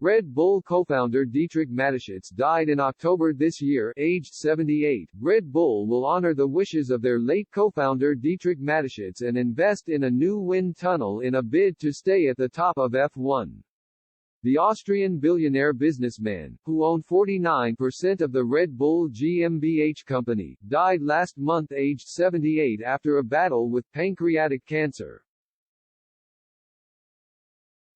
Red Bull co-founder Dietrich Mateschitz died in October this year, aged 78. Red Bull will honor the wishes of their late co-founder Dietrich Mateschitz and invest in a new wind tunnel in a bid to stay at the top of F1. The Austrian billionaire businessman, who owned 49% of the Red Bull GmbH company, died last month aged 78 after a battle with pancreatic cancer.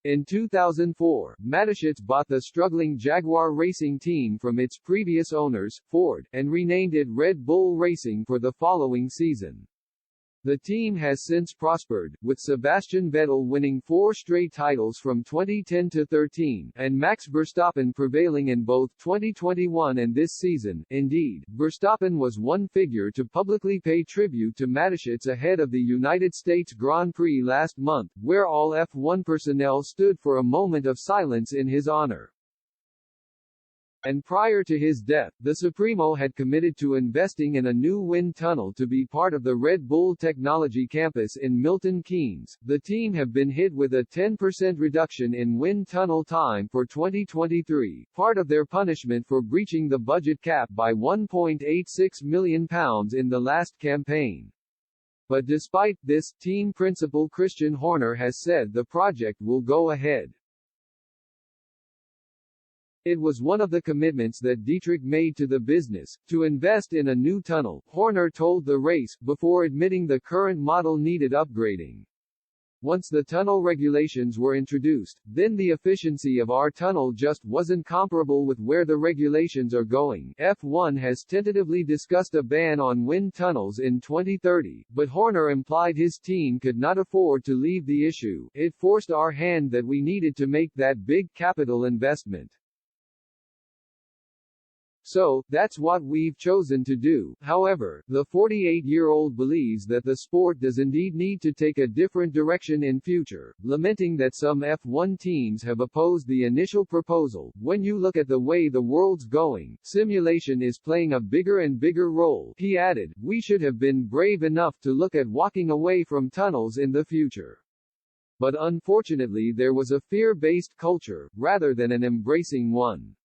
In 2004, Mateschitz bought the struggling Jaguar racing team from its previous owners, Ford, and renamed it Red Bull Racing for the following season. The team has since prospered, with Sebastian Vettel winning 4 straight titles from 2010 to 13, and Max Verstappen prevailing in both 2021 and this season. Indeed, Verstappen was one figure to publicly pay tribute to Mateschitz ahead of the United States Grand Prix last month, where all F1 personnel stood for a moment of silence in his honor. And prior to his death, the Supremo had committed to investing in a new wind tunnel to be part of the Red Bull Technology Campus in Milton Keynes. The team have been hit with a 10% reduction in wind tunnel time for 2023, part of their punishment for breaching the budget cap by £1.86 million in the last campaign. But despite this, team principal Christian Horner has said the project will go ahead. It was one of the commitments that Dietrich made to the business, to invest in a new tunnel, Horner told the race, before admitting the current model needed upgrading. Once the tunnel regulations were introduced, then the efficiency of our tunnel just wasn't comparable with where the regulations are going. F1 has tentatively discussed a ban on wind tunnels in 2030, but Horner implied his team could not afford to leave the issue. It forced our hand that we needed to make that big capital investment. So, that's what we've chosen to do. However, the 48-year-old believes that the sport does indeed need to take a different direction in future, lamenting that some F1 teams have opposed the initial proposal. When you look at the way the world's going, simulation is playing a bigger and bigger role, he added. We should have been brave enough to look at walking away from tunnels in the future. But unfortunately there was a fear-based culture, rather than an embracing one.